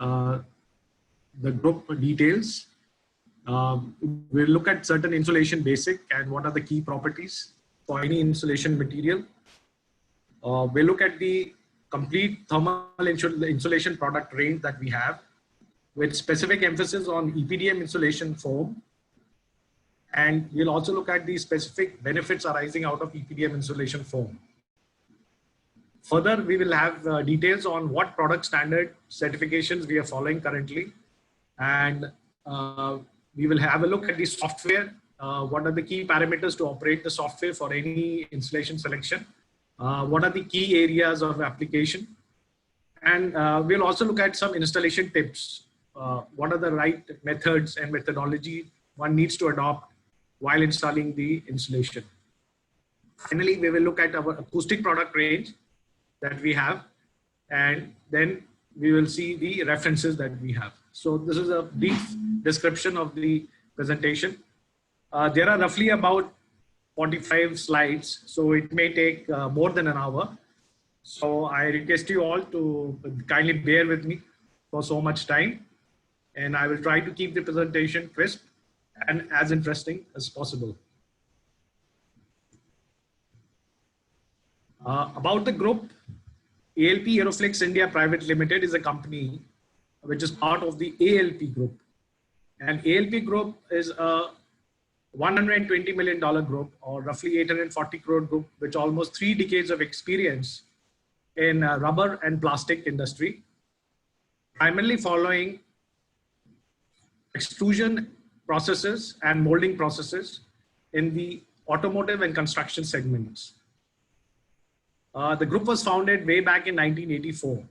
uh, the group details. We'll look at certain insulation basic and what are the key properties for any insulation material. We'll look at the complete thermal insulation product range that we have, with specific emphasis on EPDM insulation foam. And we'll also look at the specific benefits arising out of EPDM insulation foam. Further, we will have details on what product standard certifications we are following currently. And we will have a look at the software. What are the key parameters to operate the software for any insulation selection? What are the key areas of application? And we'll also look at some installation tips. What are the right methods and methodology one needs to adopt while installing the insulation? Finally, we will look at our acoustic product range that we have, and then we will see the references that we have. So this is a brief description of the presentation. There are roughly about 45 slides, so it may take more than an hour. So I request you all to kindly bear with me for so much time, and I will try to keep the presentation crisp and as interesting as possible. About the group, ALP Aeroflex India Private Limited is a company which is part of the ALP group. And ALP group is a $120 million group, or roughly 840 crore group, with almost 3 decades of experience in rubber and plastic industry, primarily following extrusion processes and molding processes in the automotive and construction segments. The group was founded way back in 1984.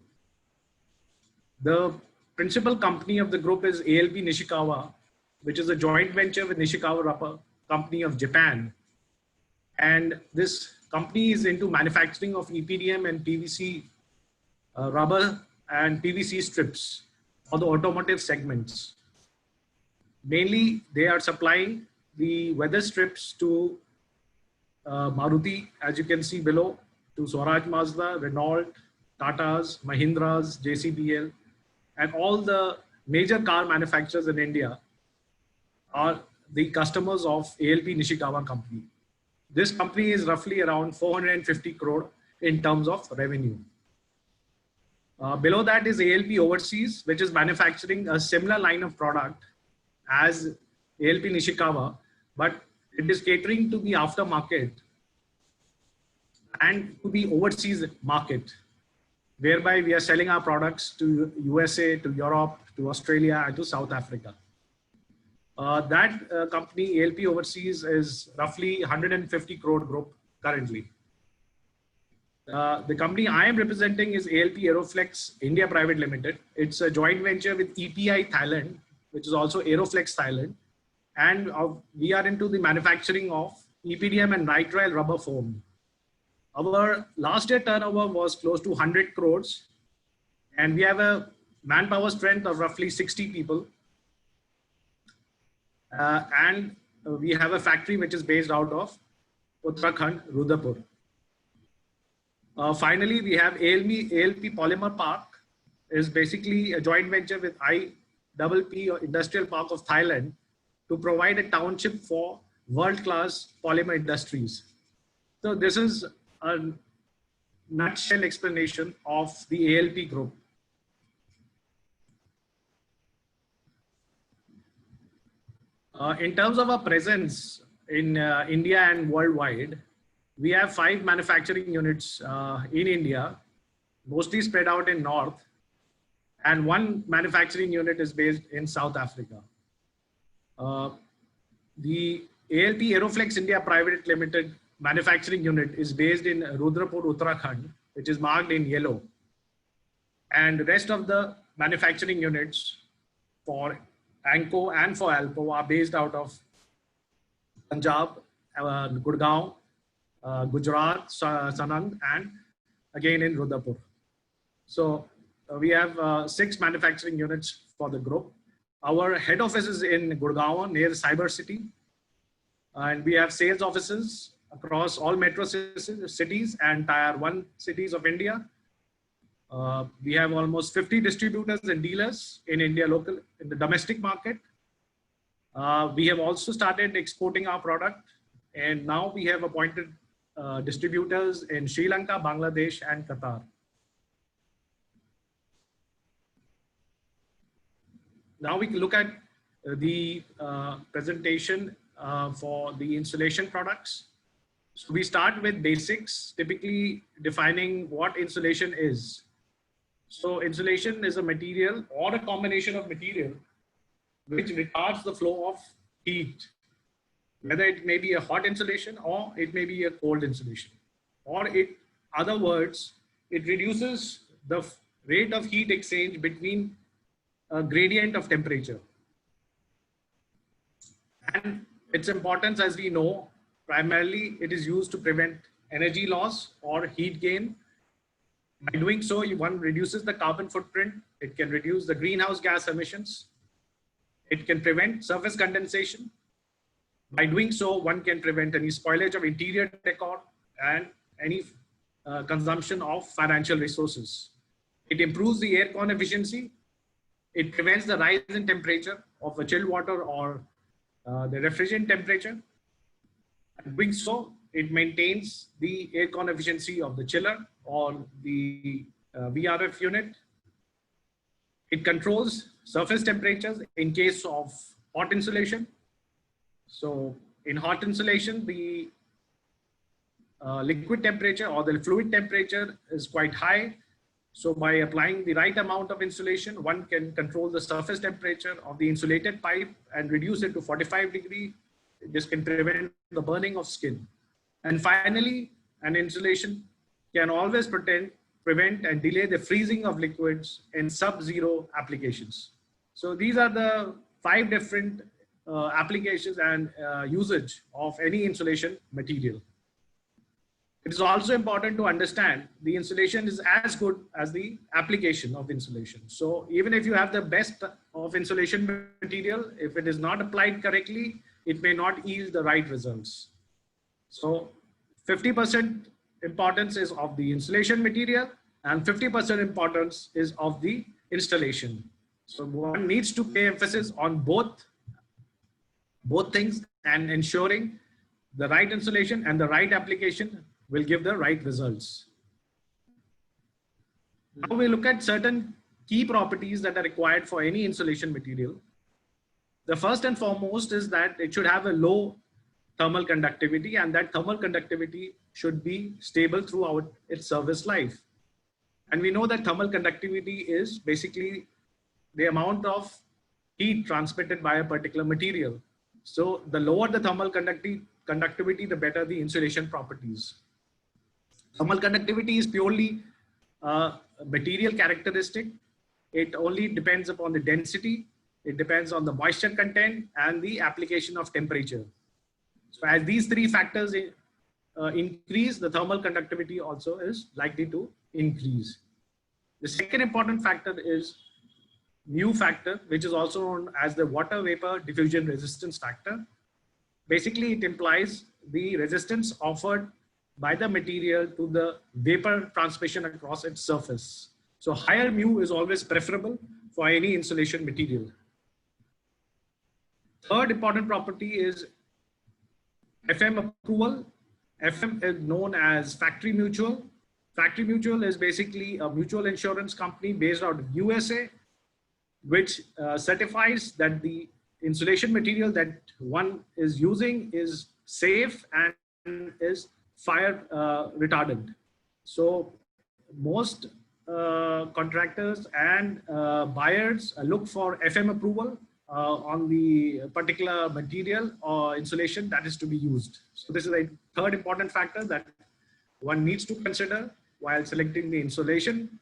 The principal company of the group is ALP Nishikawa, which is a joint venture with Nishikawa Rubber Company of Japan. And this company is into manufacturing of EPDM and PVC rubber and PVC strips for the automotive segments. Mainly, they are supplying the weather strips to Maruti, as you can see below, to Swaraj Mazda, Renault, Tatas, Mahindras, JCBL, and all the major car manufacturers in India are the customers of ALP Nishikawa company. This company is roughly around 450 crore in terms of revenue. Below that is ALP Overseas, which is manufacturing a similar line of product as ALP Nishikawa, but it is catering to the aftermarket and to the overseas market, whereby we are selling our products to USA, to Europe, to Australia, and to South Africa. That company, ALP Overseas, is roughly 150 crore group currently. The company I am representing is ALP Aeroflex India Private Limited. It's a joint venture with EPI Thailand, which is also Aeroflex Thailand. And we are into the manufacturing of EPDM and nitrile rubber foam. Our last year turnover was close to 100 crores. And we have a manpower strength of roughly 60 people. And we have a factory which is based out of Uttarakhand, Rudrapur. Finally, we have ALP Polymer Park, is basically a joint venture with IPP, or Industrial Park of Thailand, to provide a township for world-class polymer industries. So this is a nutshell explanation of the ALP group. In terms of our presence in India and worldwide, we have 5 manufacturing units in India, mostly spread out in North, and 1 manufacturing unit is based in South Africa. The ALP Aeroflex India Private Limited manufacturing unit is based in Rudrapur, Uttarakhand, which is marked in yellow. And the rest of the manufacturing units for Anko and for Alpo are based out of Punjab, Gurgaon, Gujarat, Sanand, and again in Rudrapur. So we have 6 manufacturing units for the group. Our head office is in Gurgaon near Cyber City. And we have sales offices across all metro cities and tier 1 cities of India. We have almost 50 distributors and dealers in India local, in the domestic market. We have also started exporting our product, and now we have appointed distributors in Sri Lanka, Bangladesh, and Qatar. Now we can look at the presentation for the insulation products. So we start with basics, typically defining what insulation is. So insulation is a material or a combination of material which retards the flow of heat, whether it may be a hot insulation or it may be a cold insulation. Or in other words, it reduces the rate of heat exchange between a gradient of temperature. And its importance, as we know, primarily it is used to prevent energy loss or heat gain. By doing so, one reduces the carbon footprint. It can reduce the greenhouse gas emissions. It can prevent surface condensation. By doing so, one can prevent any spoilage of interior decor and any consumption of financial resources. It improves the air con efficiency. It prevents the rise in temperature of the chilled water or the refrigerant temperature. And doing so, it maintains the air con efficiency of the chiller or the VRF unit. It controls surface temperatures in case of hot insulation. So in hot insulation, the liquid temperature or the fluid temperature is quite high. So by applying the right amount of insulation, one can control the surface temperature of the insulated pipe and reduce it to 45 degrees. This can prevent the burning of skin. And finally, an insulation can always prevent and delay the freezing of liquids in sub-zero applications. So these are the 5 different applications and usage of any insulation material. It is also important to understand the insulation is as good as the application of insulation. So even if you have the best of insulation material, if it is not applied correctly, it may not yield the right results. So 50% importance is of the insulation material and 50% importance is of the installation. So one needs to pay emphasis on both things and ensuring the right insulation and the right application will give the right results. Now we look at certain key properties that are required for any insulation material. The first and foremost is that it should have a low thermal conductivity, and that thermal conductivity should be stable throughout its service life. And we know that thermal conductivity is basically the amount of heat transmitted by a particular material. So the lower the thermal conductivity, the better the insulation properties. Thermal conductivity is purely a material characteristic. It only depends upon the density. It depends on the moisture content and the application of temperature. So as these 3 factors increase, the thermal conductivity also is likely to increase. The second important factor is mu factor, which is also known as the water vapor diffusion resistance factor. Basically, it implies the resistance offered by the material to the vapor transmission across its surface. So higher mu is always preferable for any insulation material. Third important property is FM approval. FM is known as factory mutual. Factory mutual is basically a mutual insurance company based out of USA, which certifies that the insulation material that one is using is safe and is fire retardant. So most contractors and buyers look for FM approval on the particular material or insulation that is to be used. So this is a third important factor that one needs to consider while selecting the insulation.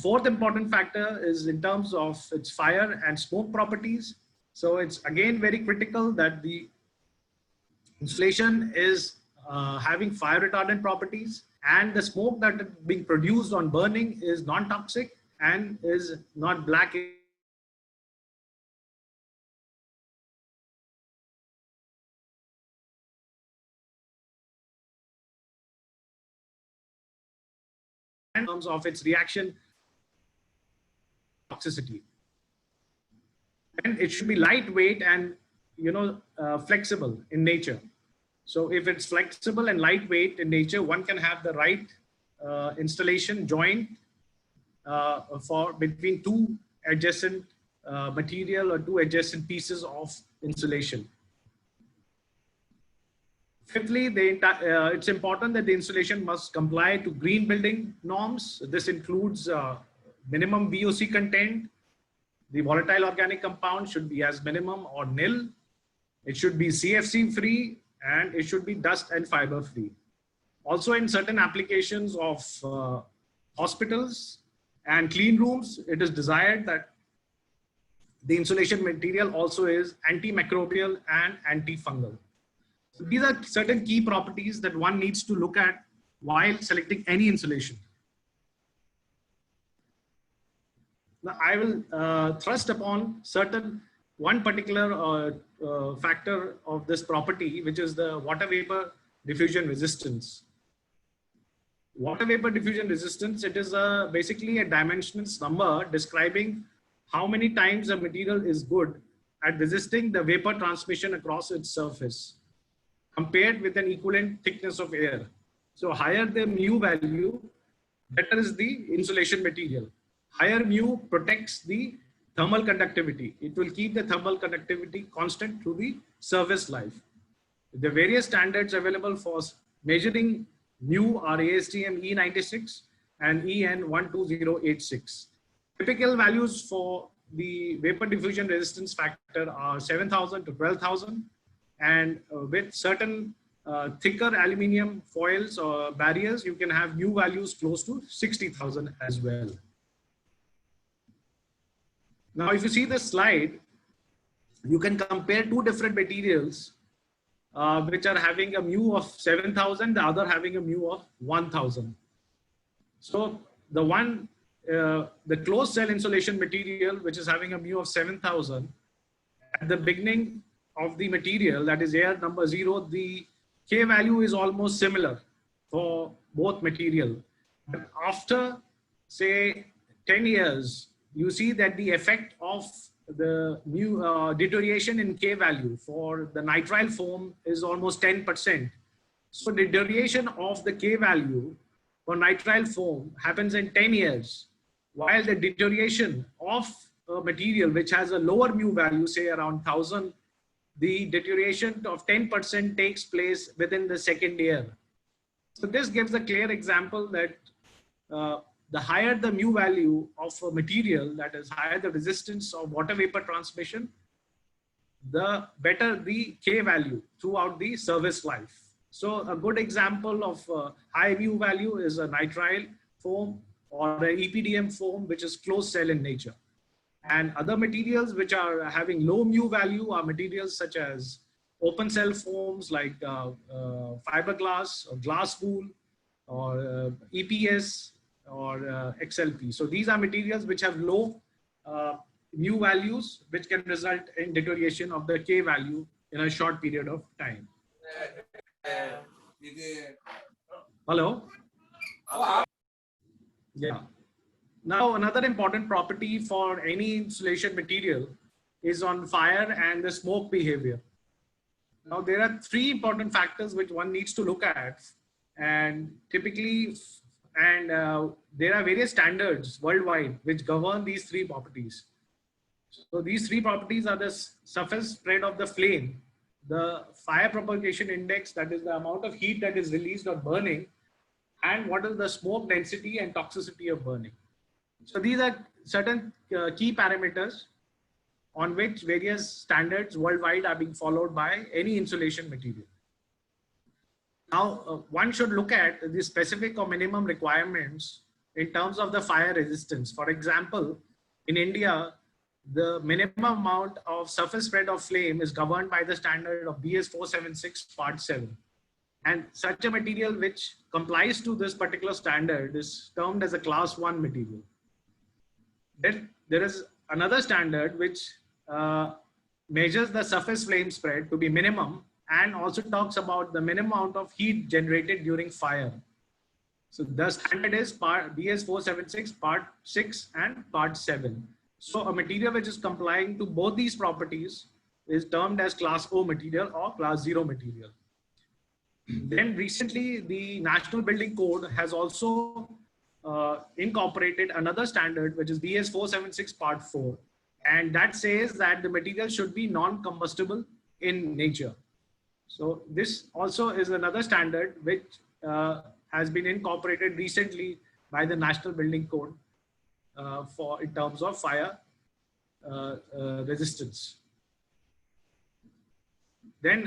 Fourth important factor is in terms of its fire and smoke properties. So it's again very critical that the insulation is having fire retardant properties, and the smoke that is being produced on burning is non-toxic and is not black in terms of its reaction toxicity. And it should be lightweight and flexible in nature. So if it's flexible and lightweight in nature, one can have the right installation joint for between two adjacent material or two adjacent pieces of insulation. Fifthly, it's important that the insulation must comply to green building norms. This includes minimum VOC content. The volatile organic compound should be as minimum or nil. It should be CFC free, and it should be dust and fiber free. Also, in certain applications of hospitals and clean rooms, it is desired that the insulation material also is antimicrobial and antifungal. So these are certain key properties that one needs to look at while selecting any insulation. Now, I will thrust upon one particular factor of this property, which is the water vapor diffusion resistance. Water vapor diffusion resistance, it is basically a dimensionless number describing how many times a material is good at resisting the vapor transmission across its surface compared with an equivalent thickness of air. So higher the mu value, better is the insulation material. Higher mu protects the thermal conductivity. It will keep the thermal conductivity constant through the service life. The various standards available for measuring mu are ASTM E96 and EN 12086. Typical values for the vapor diffusion resistance factor are 7,000 to 12,000, and with certain thicker aluminium foils or barriers, you can have mu values close to 60,000 as well. Now, if you see this slide, you can compare two different materials which are having a mu of 7,000, the other having a mu of 1,000. So the one, the closed cell insulation material, which is having a mu of 7,000, at the beginning of the material, that is air number 0, the K value is almost similar for both material. But after, say, 10 years, you see that the effect of the new deterioration in K value for the nitrile foam is almost 10%. So the deterioration of the K value for nitrile foam happens in 10 years, while the deterioration of a material which has a lower mu value, say around 1,000, the deterioration of 10% takes place within the second year. So this gives a clear example that the higher the mu value of a material, that is higher the resistance of water vapor transmission, the better the K value throughout the service life. So a good example of high mu value is a nitrile foam or an EPDM foam, which is closed cell in nature. And other materials which are having low mu value are materials such as open cell foams like fiberglass or glass wool or EPS or XLP. So these are materials which have low mu values, which can result in deterioration of the K value in a short period of time. Hello? Yeah. Now, another important property for any insulation material is on fire and the smoke behavior. Now, there are three important factors which one needs to look at, and typically, there are various standards worldwide which govern these three properties. So these three properties are the surface spread of the flame, the fire propagation index, that is the amount of heat that is released on burning, and what is the smoke density and toxicity of burning. So these are certain key parameters on which various standards worldwide are being followed by any insulation material. Now, one should look at the specific or minimum requirements in terms of the fire resistance. For example, in India, the minimum amount of surface spread of flame is governed by the standard of BS 476 part 7. And such a material which complies to this particular standard is termed as a class 1 material. Then there is another standard which measures the surface flame spread to be minimum and also talks about the minimum amount of heat generated during fire. So the standard is part BS 476 part 6 and part 7. So a material which is complying to both these properties is termed as class O material or class 0 material. Then recently the National Building Code has also incorporated another standard, which is BS 476 part 4. And that says that the material should be non-combustible in nature. So this also is another standard which has been incorporated recently by the National Building Code for in terms of fire resistance. Then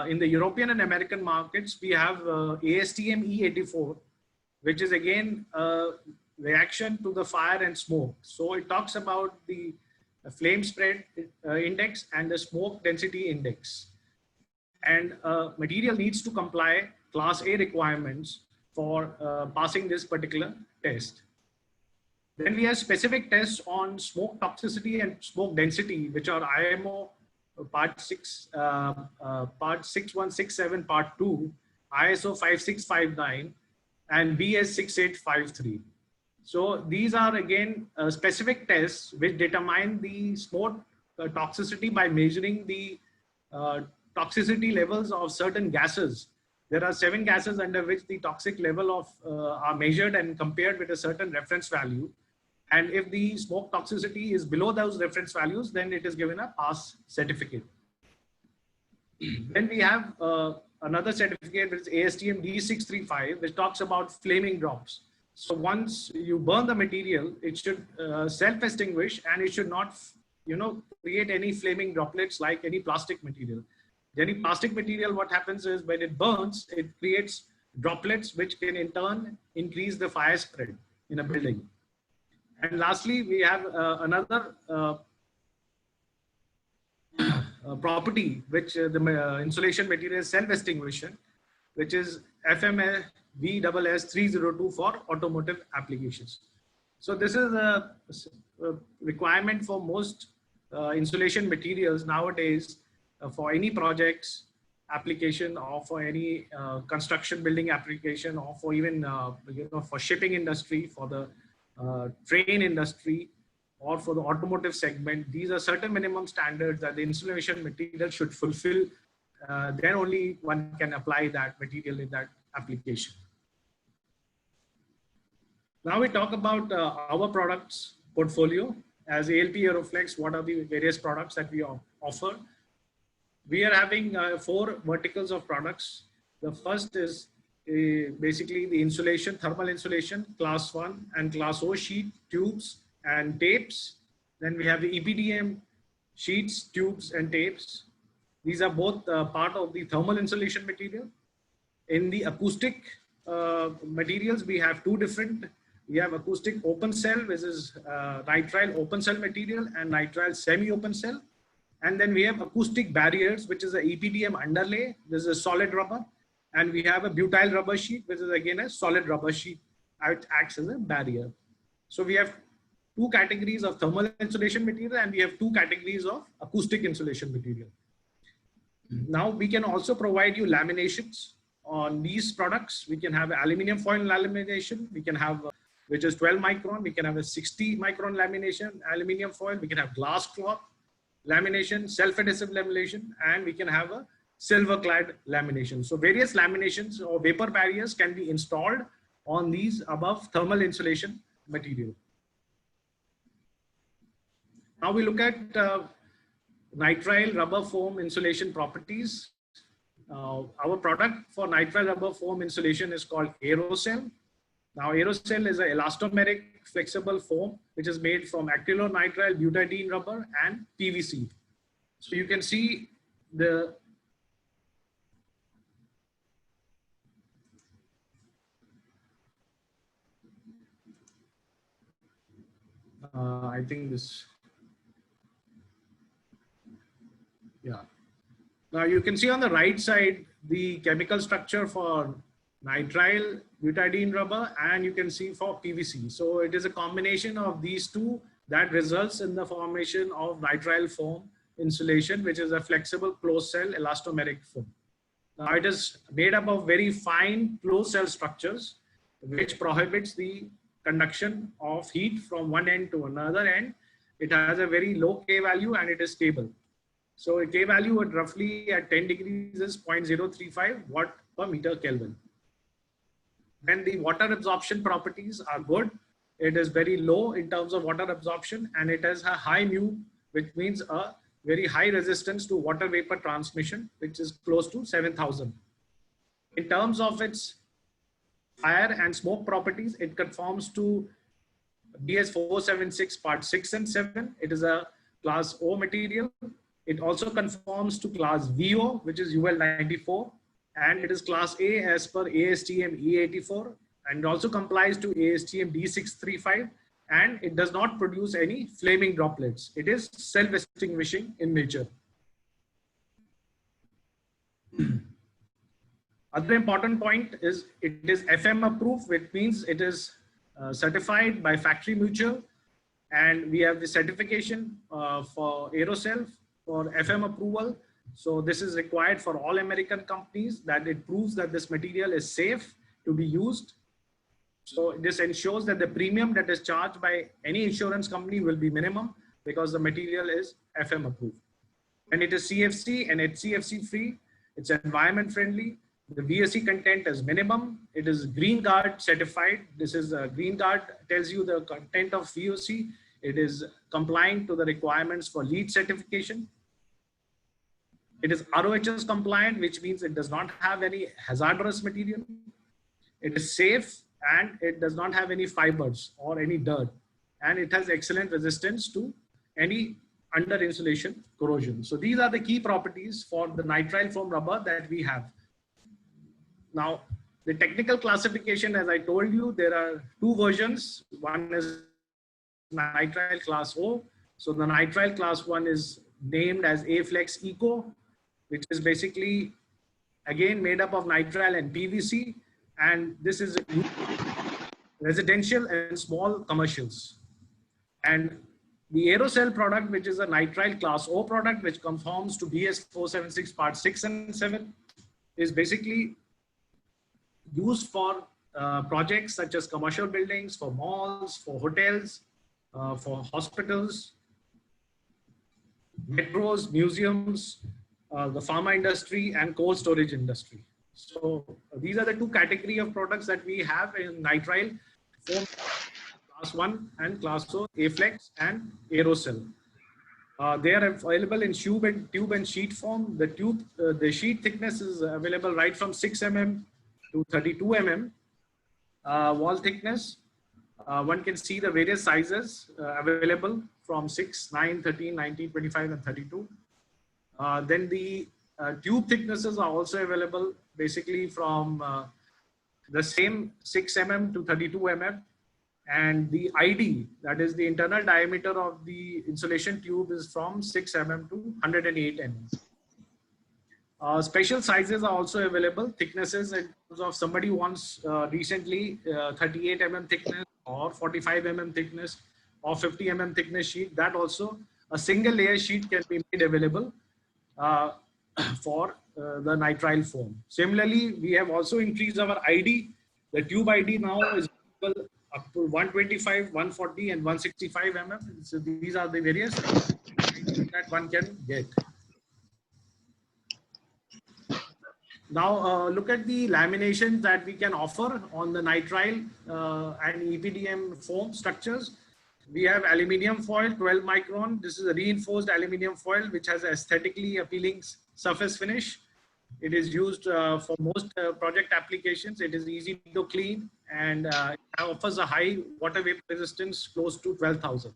in the European and American markets, we have ASTM E84, which is again a reaction to the fire and smoke. So it talks about the flame spread index and the smoke density index. And material needs to comply class A requirements for passing this particular test. Then we have specific tests on smoke toxicity and smoke density, which are IMO part 6, part 6167, part 2, ISO 5659, and BS 6853. So these are again specific tests which determine the smoke toxicity by measuring the toxicity levels of certain gases. There are 7 gases under which the toxic level of are measured and compared with a certain reference value. And if the smoke toxicity is below those reference values, then it is given a pass certificate. Then we have another certificate, which is ASTM D635, which talks about flaming drops. So once you burn the material, it should self-extinguish, and it should not, create any flaming droplets like any plastic material. Any plastic material, what happens is when it burns, it creates droplets, which can in turn increase the fire spread in a building. And lastly, we have another property, which the insulation material is self-extinguishing, which is FMS VSS 302 for automotive applications. So this is a requirement for most insulation materials nowadays for any projects application, or for any construction building application, or for even for shipping industry, for the train industry, or for the automotive segment. These are certain minimum standards that the insulation material should fulfill. Then only one can apply that material in that application. Now we talk about our products portfolio. As ALP Aeroflex, what are the various products that we offer? We are having 4 verticals of products. The first is basically the insulation, thermal insulation, class 1 and class O sheet, tubes and tapes. Then we have the EPDM sheets, tubes and tapes. These are both part of the thermal insulation material. In the acoustic materials, we have 2 different. We have acoustic open cell, which is nitrile open cell material, and nitrile semi-open cell. And then we have acoustic barriers, which is a EPDM underlay. This is a solid rubber. And we have a butyl rubber sheet, which is again a solid rubber sheet. It acts as a barrier. So we have 2 categories of thermal insulation material, and we have 2 categories of acoustic insulation material. Now we can also provide you laminations on these products. We can have aluminum foil lamination. We can have, which is 12 micron. We can have a 60 micron lamination, aluminum foil. We can have glass cloth lamination, self-adhesive lamination, and we can have a silver clad lamination. So various laminations or vapor barriers can be installed on these above thermal insulation material. Now we look at nitrile rubber foam insulation properties. Our product for nitrile rubber foam insulation is called Aerocell. Now Aerocell is an elastomeric flexible foam which is made from acrylonitrile butadiene rubber and PVC. So you can see the I think this, yeah. Now you can see on the right side the chemical structure for nitrile butadiene rubber, and you can see for PVC. So it is a combination of these 2 that results in the formation of nitrile foam insulation, which is a flexible closed cell elastomeric foam. Now it is made up of very fine closed cell structures. which prohibits the conduction of heat from one end to another end. It has a very low K value and it is stable. So a K value at roughly at 10 degrees is 0.035 watt per meter Kelvin. Then the water absorption properties are good. It is very low in terms of water absorption, and it has a high mu, which means a very high resistance to water vapor transmission, which is close to 7,000. In terms of its fire and smoke properties, it conforms to BS 476 part 6 and 7. It is a class O material. It also conforms to class VO, which is UL 94, and it is class A as per ASTM E84, and also complies to ASTM D635, and it does not produce any flaming droplets. It is self-extinguishing in nature. Other important point is it is FM approved, which means it is certified by Factory Mutual, and we have the certification for Aerocell for FM approval. So this is required for all American companies, that it proves that this material is safe to be used. So this ensures that the premium that is charged by any insurance company will be minimum because the material is FM approved. And it is CFC and HCFC free. It's environment friendly. The VOC content is minimum. It is Green Guard certified. This is a Green Guard tells you the content of VOC. It is complying to the requirements for LEED certification. It is RoHS compliant, which means it does not have any hazardous material. It is safe and it does not have any fibers or any dirt. And it has excellent resistance to any under insulation corrosion. So these are the key properties for the nitrile foam rubber that we have. Now, the technical classification, as I told you, there are two versions. One is nitrile class O. So the nitrile class 1 is named as A-Flex Eco, which is basically again made up of nitrile and PVC. And this is residential and small commercials. And the Aerocell product, which is a nitrile class O product, which conforms to BS 476 part 6 and 7, is basically used for projects such as commercial buildings, for malls, for hotels, for hospitals, metros, museums, the pharma industry, and cold storage industry. So these are the two category of products that we have in nitrile foam, class 1 and class O, A-Flex and Aerocell. They are available in tube and sheet form. The sheet thickness is available right from 6 mm to 32 mm. Wall thickness, one can see the various sizes available from 6, 9, 13, 19, 25, and 32. Then the tube thicknesses are also available basically from the same 6 mm to 32 mm. And the ID, that is the internal diameter of the insulation tube, is from 6 mm to 108 mm. Special sizes are also available, thicknesses in terms of somebody wants recently 38 mm thickness or 45 mm thickness or 50 mm thickness sheet. That also a single layer sheet can be made available for the nitrile foam. Similarly, we have also increased our ID. The tube ID now is available up to 125, 140, and 165 mm. So these are the various that one can get. Now look at the lamination that we can offer on the nitrile and EPDM foam structures. We have aluminium foil 12 micron. This is a reinforced aluminium foil which has aesthetically appealing surface finish. It is used for most project applications. It is easy to clean and it offers a high water vapor resistance close to 12,000.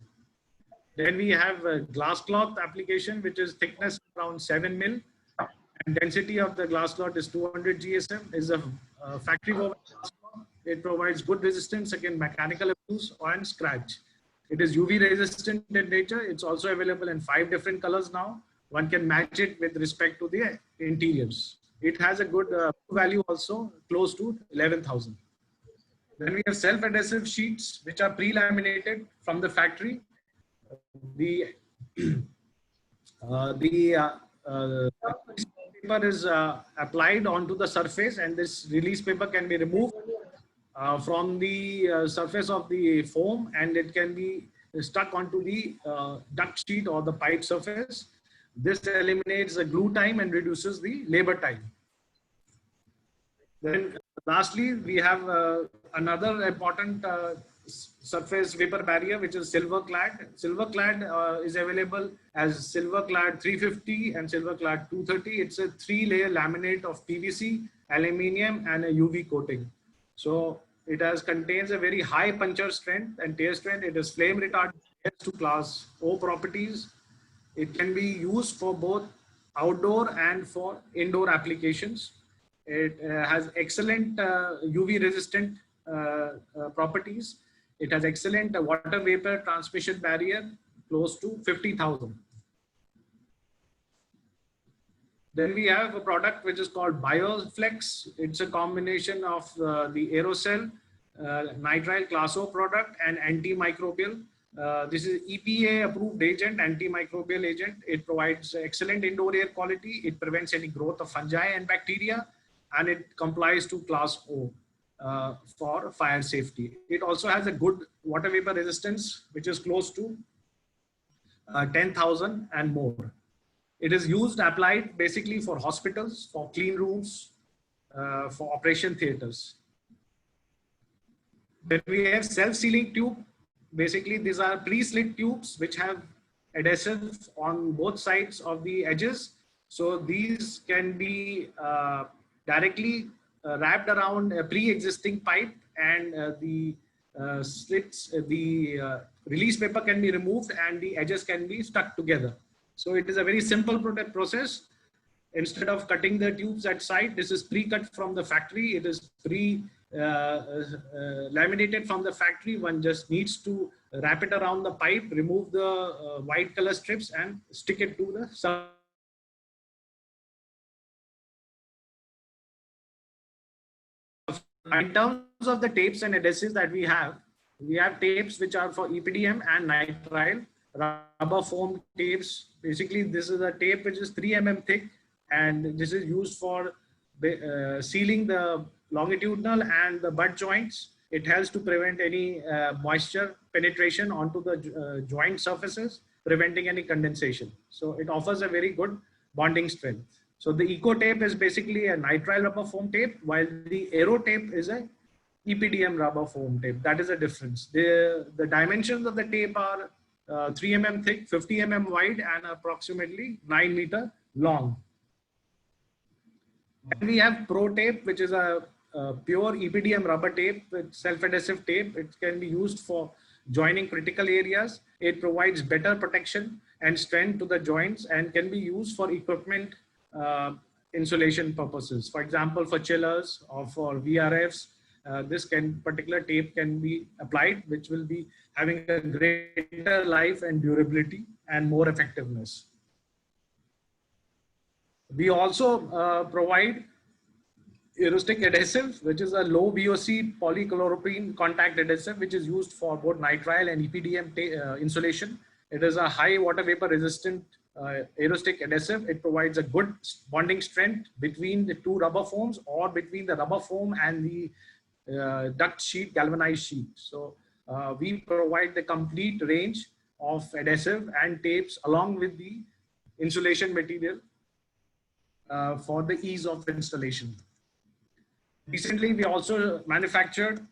Then we have a glass cloth application, which is thickness around 7 mil. And density of the glass cloth is 200 GSM. Is a factory woven glass cloth. It provides good resistance against mechanical abuse and scratch. It is UV resistant in nature. It's also available in 5 different colors now. One can match it with respect to the interiors. It has a good value also, close to 11,000. Then we have self-adhesive sheets, which are pre-laminated from the factory. The paper is applied onto the surface, and this release paper can be removed from the surface of the foam, and it can be stuck onto the duct sheet or the pipe surface. This eliminates the glue time and reduces the labor time. Then lastly, we have another important surface vapor barrier, which is Silverclad. Silverclad is available as Silverclad 350 and Silverclad 230. It's a 3-layer laminate of PVC, aluminium, and a UV coating. So it contains a very high puncture strength and tear strength. It is flame retardant to class O properties. It can be used for both outdoor and for indoor applications. It has excellent UV resistant properties. It has excellent water vapor transmission barrier, close to 50,000. Then we have a product which is called BioFlex. It's a combination of the aerosol, nitrile class O product, and antimicrobial. This is EPA approved agent, antimicrobial agent. It provides excellent indoor air quality. It prevents any growth of fungi and bacteria, and it complies to class O for fire safety. It also has a good water vapor resistance, which is close to 10,000 and more. It is applied basically for hospitals, for clean rooms, for operation theaters. Then we have self-sealing tube. Basically, these are pre-slit tubes which have adhesive on both sides of the edges. So these can be directly wrapped around a pre-existing pipe, and the slits, the release paper can be removed and the edges can be stuck together. So it is a very simple process. Instead of cutting the tubes at site, this is pre-cut from the factory. It is laminated from the factory. One just needs to wrap it around the pipe, remove the white color strips, and stick it to the surface. In terms of the tapes and adhesives that we have tapes which are for EPDM and nitrile rubber foam tapes. Basically, this is a tape which is 3 mm thick, and this is used for sealing the longitudinal and the butt joints. It helps to prevent any moisture penetration onto the joint surfaces, preventing any condensation. So it offers a very good bonding strength. So the Eco tape is basically a nitrile rubber foam tape, while the Aero tape is a EPDM rubber foam tape. That is a difference. The dimensions of the tape are 3 mm thick, 50 mm wide, and approximately 9 meter long. Then we have Pro tape, which is a pure EPDM rubber tape with self-adhesive tape. It can be used for joining critical areas. It provides better protection and strength to the joints and can be used for equipment insulation purposes. For example, for chillers or for VRFs, this particular tape can be applied, which will be having a greater life and durability and more effectiveness. We also provide Aerostick adhesive, which is a low VOC polychloropene contact adhesive, which is used for both nitrile and EPDM insulation. It is a high water vapor resistant Aerostick adhesive. It provides a good bonding strength between the two rubber foams or between the rubber foam and the duct sheet, galvanized sheet. So we provide the complete range of adhesive and tapes along with the insulation material for the ease of installation. Recently, we also manufactured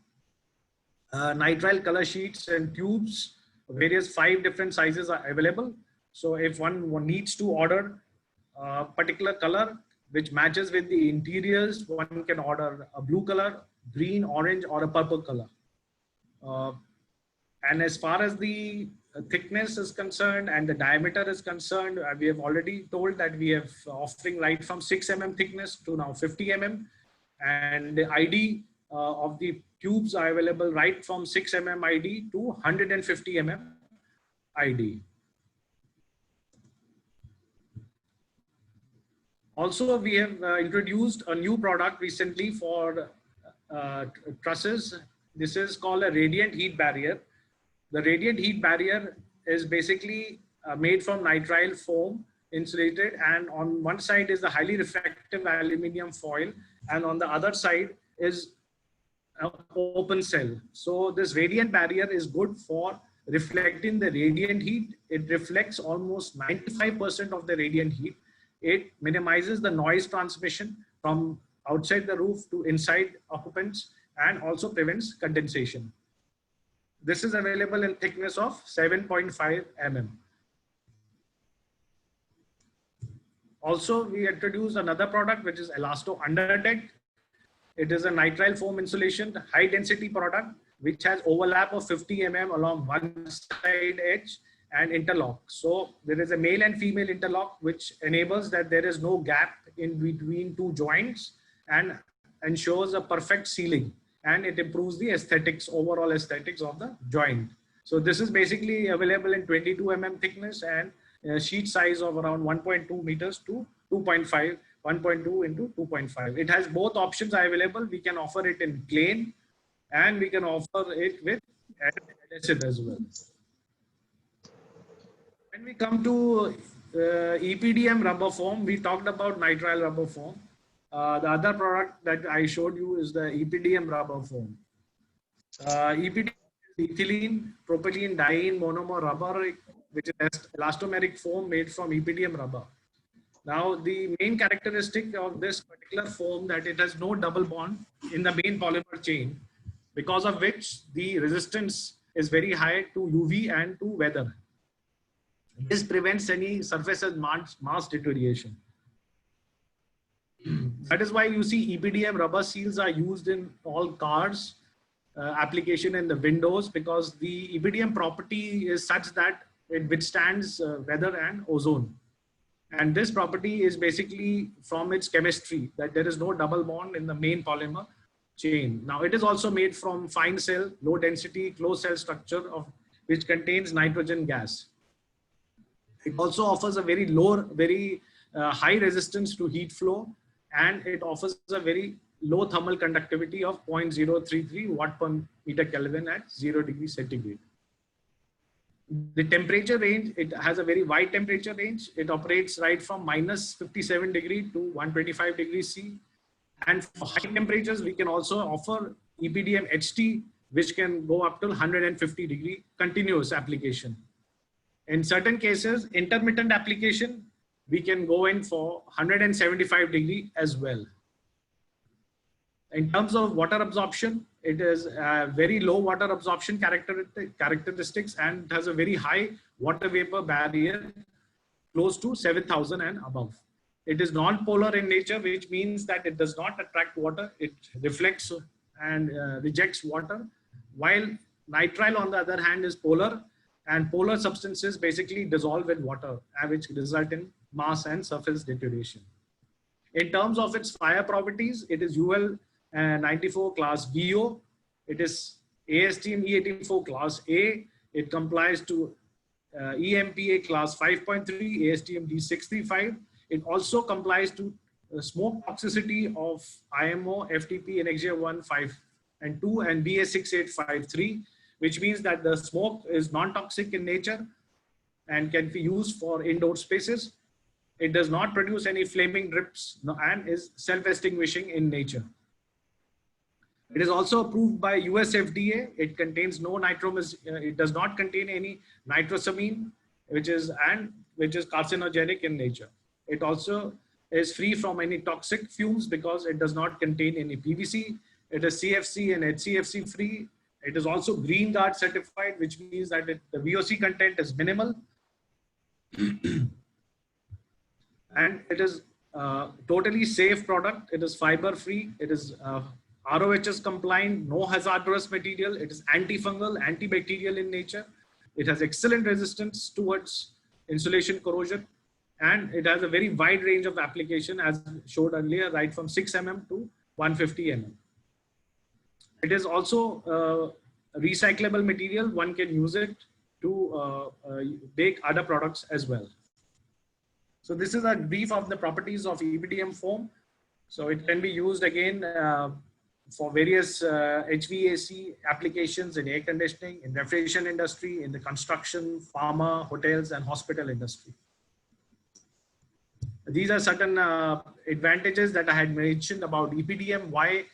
nitrile color sheets and tubes. Various 5 different sizes are available. So if one needs to order a particular color which matches with the interiors, one can order a blue color, green, orange, or a purple color. And as far as the thickness is concerned and the diameter is concerned, we have already told that we have offering right from 6 mm thickness to now 50 mm. And the ID of the tubes are available right from 6 mm ID to 150 mm ID. Also, we have introduced a new product recently for trusses. This is called a radiant heat barrier. The radiant heat barrier is basically made from nitrile foam insulated, and on one side is the highly refractive aluminium foil, and on the other side is open cell. So this radiant barrier is good for reflecting the radiant heat. It reflects almost 95% of the radiant heat. It minimizes the noise transmission from outside the roof to inside occupants and also prevents condensation. This is available in thickness of 7.5 mm. Also, we introduced another product which is Elasto Underdeck. It is a nitrile foam insulation, high density product, which has overlap of 50 mm along one side edge and interlock. So there is a male and female interlock, which enables that there is no gap in between two joints and ensures a perfect sealing, and it improves the aesthetics, overall aesthetics of the joint. So this is basically available in 22 mm thickness and a sheet size of around 1.2 meters to 2.5, 1.2 into 2.5. It has both options available. We can offer it in plain and we can offer it with adhesive as well. When we come to EPDM rubber foam, we talked about nitrile rubber foam. The other product that I showed you is the EPDM rubber foam. EPDM is ethylene propylene diene monomer rubber, which is elastomeric foam made from EPDM rubber. Now, the main characteristic of this particular foam that it has no double bond in the main polymer chain, because of which the resistance is very high to UV and to weather. This prevents any surface mass deterioration. That is why you see EPDM rubber seals are used in all cars, application in the windows, because the EPDM property is such that it withstands weather and ozone. And this property is basically from its chemistry, that there is no double bond in the main polymer chain. Now, it is also made from fine cell, low density, closed cell structure which contains nitrogen gas. It also offers a very high resistance to heat flow, and it offers a very low thermal conductivity of 0.033 watt per meter Kelvin at 0 degrees centigrade. The temperature range, it has a very wide temperature range. It operates right from minus 57 degree to 125 degrees C. And for high temperatures, we can also offer EPDM HT, which can go up to 150 degree continuous application. In certain cases, intermittent application, we can go in for 175 degree as well. In terms of water absorption, it is very low water absorption characteristics and has a very high water vapor barrier, close to 7,000 and above. It is non-polar in nature, which means that it does not attract water. It reflects and rejects water, while nitrile, on the other hand, is polar, and polar substances basically dissolve in water, which result in mass and surface deterioration. In terms of its fire properties, it is UL 94 class VO. It is ASTM E84 class A. It complies to EMPA class 5.3, ASTM D635. It also complies to smoke toxicity of IMO FTP NXG 1, 5 and 2 and BA 6853, which means that the smoke is non-toxic in nature and can be used for indoor spaces. It does not produce any flaming drips and is self-extinguishing in nature. It is also approved by US FDA. It contains no it does not contain any nitrosamine, which is carcinogenic in nature. It also is free from any toxic fumes because it does not contain any PVC. It is CFC and HCFC free. It is also Green Guard certified, which means that the VOC content is minimal. And it is totally safe product. It is fiber free. It is ROHS compliant, no hazardous material. It is antifungal, antibacterial in nature. It has excellent resistance towards insulation corrosion. And it has a very wide range of application, as showed earlier, right from 6 mm to 150 mm. It is also a recyclable material. One can use it to bake other products as well. So this is a brief of the properties of EPDM foam. So it can be used again for various HVAC applications in air conditioning, in refrigeration industry, in the construction, pharma, hotels, and hospital industry. These are certain advantages that I had mentioned about EPDM, why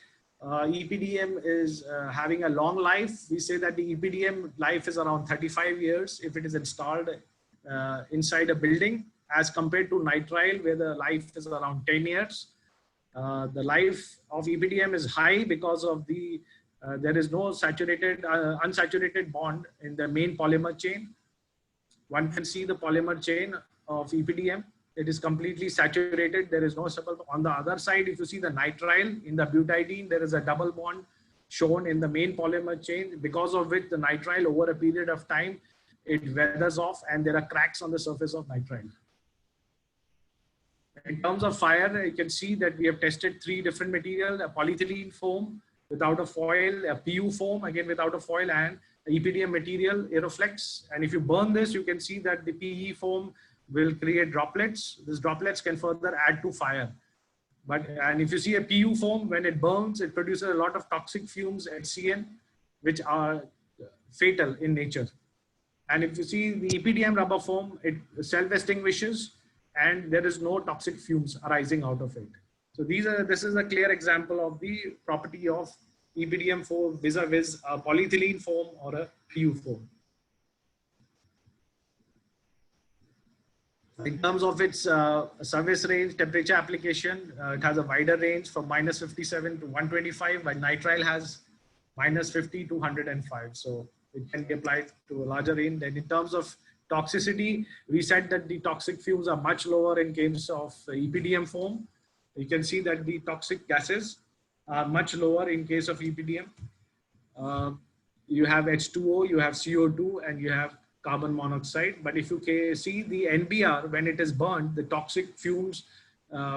EPDM is having a long life. We say that the EPDM life is around 35 years if it is installed inside a building, as compared to nitrile where the life is around 10 years. The life of EPDM is high because of the there is no unsaturated bond in the main polymer chain. One can see the polymer chain of EPDM. It is completely saturated. There is no support. On the other side, if you see the nitrile in the butadiene, there is a double bond shown in the main polymer chain, because of which the nitrile over a period of time, it weathers off and there are cracks on the surface of nitrile. In terms of fire, you can see that we have tested 3 different materials: a polyethylene foam without a foil, a PU foam again without a foil, and EPDM material, Aeroflex. And if you burn this, you can see that the PE foam will create droplets. These droplets can further add to fire. And if you see a PU foam, when it burns, it produces a lot of toxic fumes, HCN, which are fatal in nature. And if you see the EPDM rubber foam, it self-extinguishes and there is no toxic fumes arising out of it. So this is a clear example of the property of EPDM foam vis-a-vis a polyethylene foam or a PU foam. In terms of its service range, temperature application, it has a wider range from -57 to 125, while nitrile has -50 to 105. So it can be applied to a larger range. Then in terms of toxicity, we said that the toxic fumes are much lower in case of EPDM foam. You can see that the toxic gases are much lower in case of EPDM. You have H2O, you have CO2, and you have carbon monoxide. But if you see the NBR, when it is burned, the toxic fumes,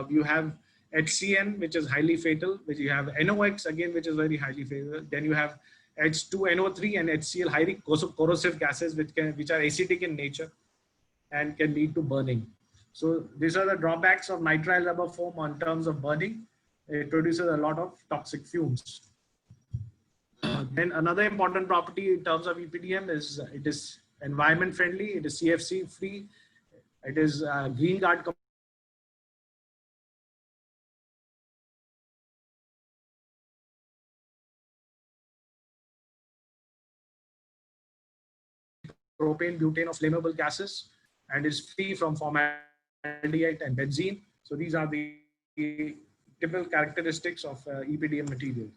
you have HCN, which is highly fatal, which you have NOx again, which is very highly fatal. Then you have H2NO3 and HCl, highly corrosive gases, which are acidic in nature and can lead to burning. So these are the drawbacks of nitrile rubber foam in terms of burning. It produces a lot of toxic fumes. Then another important property in terms of EPDM is it is environment friendly, it is CFC free, it is Green Guard propane, butane of flammable gases, and is free from formaldehyde and benzene. So these are the typical characteristics of EPDM material.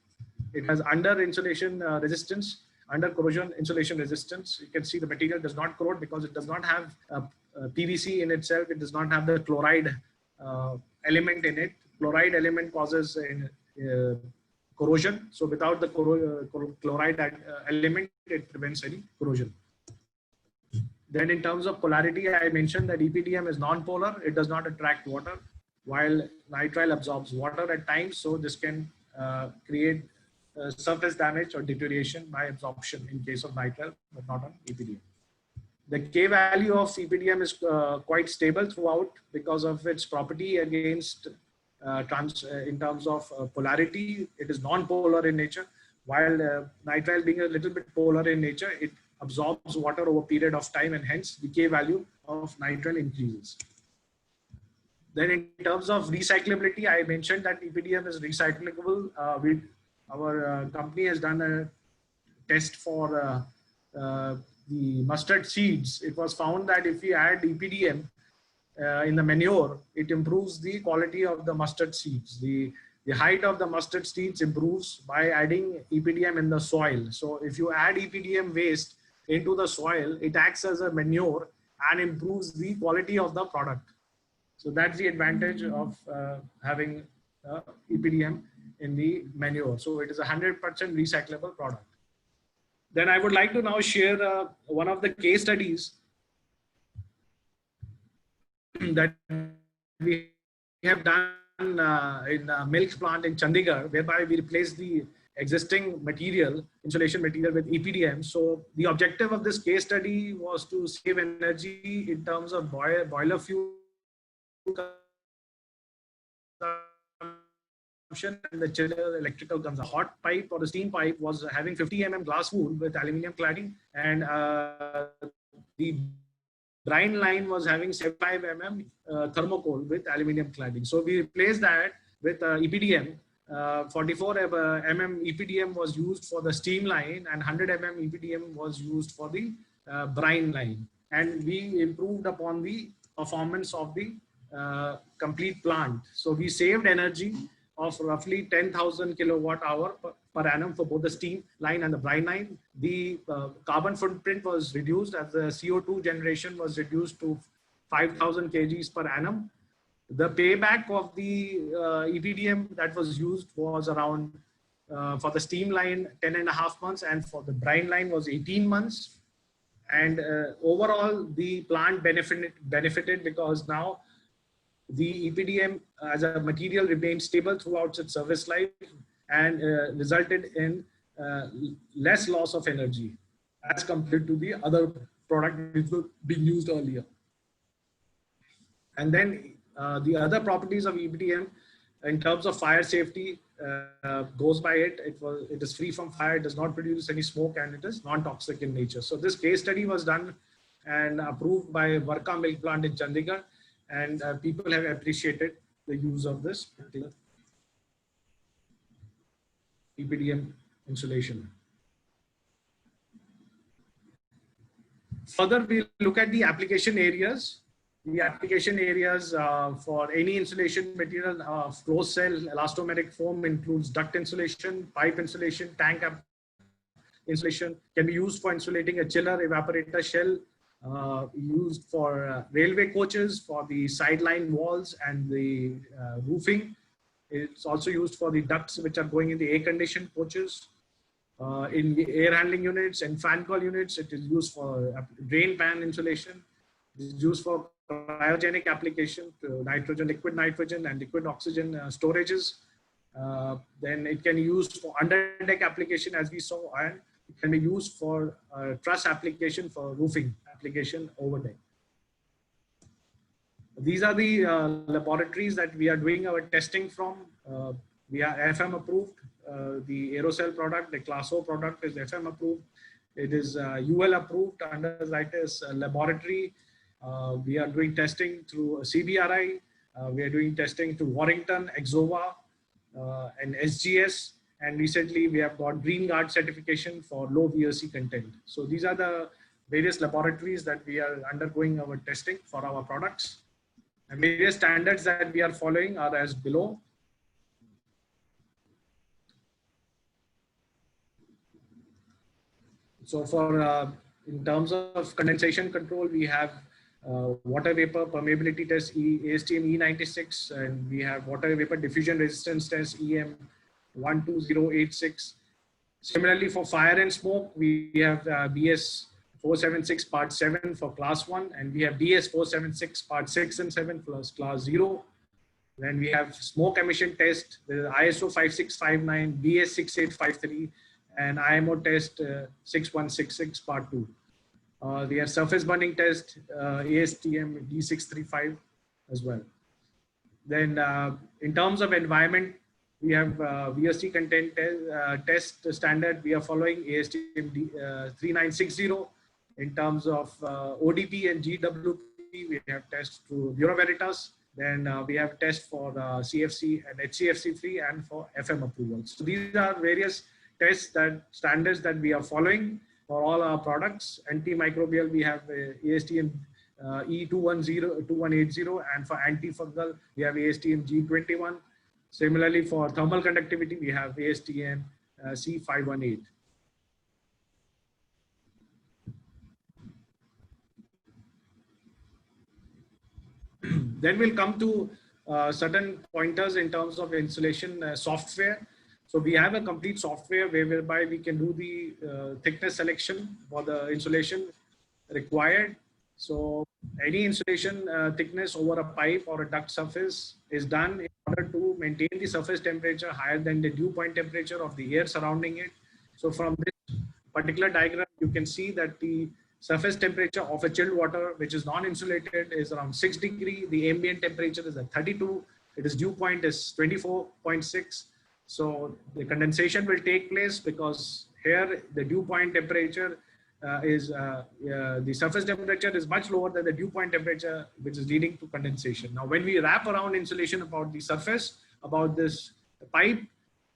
It has under insulation resistance, under corrosion insulation resistance. You can see the material does not corrode because it does not have PVC in itself. It does not have the chloride element in it. Chloride element causes corrosion. So without the chloride element, it prevents any corrosion. Then in terms of polarity, I mentioned that EPDM is non-polar. It does not attract water, while nitrile absorbs water at times. So this can create surface damage or deterioration by absorption in case of nitrile, but not on EPDM. The K value of EPDM is quite stable throughout because of its property against in terms of polarity. It is non-polar in nature, while nitrile being a little bit polar in nature, it absorbs water over a period of time, and hence the K value of nitrile increases. Then in terms of recyclability, I mentioned that EPDM is recyclable. Our company has done a test for the mustard seeds. It was found that if we add EPDM in the manure, it improves the quality of the mustard seeds. The height of the mustard seeds improves by adding EPDM in the soil. So if you add EPDM waste into the soil, it acts as a manure and improves the quality of the product. So that's the advantage of having EPDM in the manure. So it is a 100% recyclable product. Then I would like to now share one of the case studies that we have done in a milk plant in Chandigarh, whereby we replaced the existing material, insulation material, with EPDM. So the objective of this case study was to save energy in terms of boiler fuel and the chiller electrical consumption. Hot pipe or the steam pipe was having 50 mm glass wool with aluminum cladding, and the brine line was having 75 mm thermocol with aluminum cladding. So we replaced that with EPDM 44 mm EPDM was used for the steam line, and 100 mm EPDM was used for the brine line. And we improved upon the performance of the complete plant. So we saved energy of roughly 10,000 kilowatt hour per annum for both the steam line and the brine line. The carbon footprint was reduced as the CO2 generation was reduced to 5,000 kgs per annum. The payback of the EPDM that was used was around, for the steam line, 10.5 months, and for the brine line was 18 months. And overall, the plant benefited because now the EPDM as a material remained stable throughout its service life and resulted in less loss of energy as compared to the other product which was being used earlier. And then the other properties of EPDM in terms of fire safety goes by it. It is free from fire, it does not produce any smoke, and it is non-toxic in nature. So this case study was done and approved by Varka Milk Plant in Chandigarh, and people have appreciated the use of this particular EPDM insulation. Further, we'll look at the application areas. The application areas for any insulation material, closed cell elastomeric foam includes duct insulation, pipe insulation, tank insulation, can be used for insulating a chiller, evaporator shell, used for railway coaches, for the sideline walls and the roofing. It's also used for the ducts which are going in the air-conditioned coaches, in the air handling units and fan coil units. It is used for drain pan insulation. It is used for cryogenic application to nitrogen, liquid nitrogen and liquid oxygen storages. Then it can be used for under deck application, as we saw, and it can be used for truss application for roofing application over deck. These are the laboratories that we are doing our testing from. We are FM approved. The Aerocell product, the Class O product, is FM approved. It is UL approved under Zytus laboratory. We are doing testing through CBRI. We are doing testing through Warrington, Exova, and SGS. And recently we have got Green Guard certification for low VOC content. So these are the various laboratories that we are undergoing our testing for our products. And various standards that we are following are as below. So for in terms of condensation control, we have water vapor permeability test ASTM E96, and we have water vapor diffusion resistance test EM 12086. Similarly, for fire and smoke, we have BS 476 part 7 for class 1, and we have DS 476 part 6 and 7 plus class 0. Then we have smoke emission test, the ISO 5659, BS 6853, and IMO test 6166 part 2. We have surface burning test, ASTM D635 as well. Then in terms of environment, we have VOC content test standard. We are following ASTM 3960. In terms of ODP and GWP, we have tests through Bureau Veritas. Then we have tests for CFC and HCFC free and for FM approvals. So these are various tests standards that we are following for all our products. Antimicrobial, we have ASTM E2180, and for antifungal, we have ASTM G21. Similarly, for thermal conductivity, we have ASTM C518. Then we'll come to certain pointers in terms of insulation software. So we have a complete software whereby we can do the thickness selection for the insulation required. So any insulation thickness over a pipe or a duct surface is done in order to maintain the surface temperature higher than the dew point temperature of the air surrounding it. So from this particular diagram, you can see that the surface temperature of a chilled water, which is non-insulated, is around 6 degrees. The ambient temperature is at 32. Its dew point is 24.6. So the condensation will take place because here the dew point temperature the surface temperature is much lower than the dew point temperature, which is leading to condensation. Now, when we wrap around insulation about the surface, about this pipe,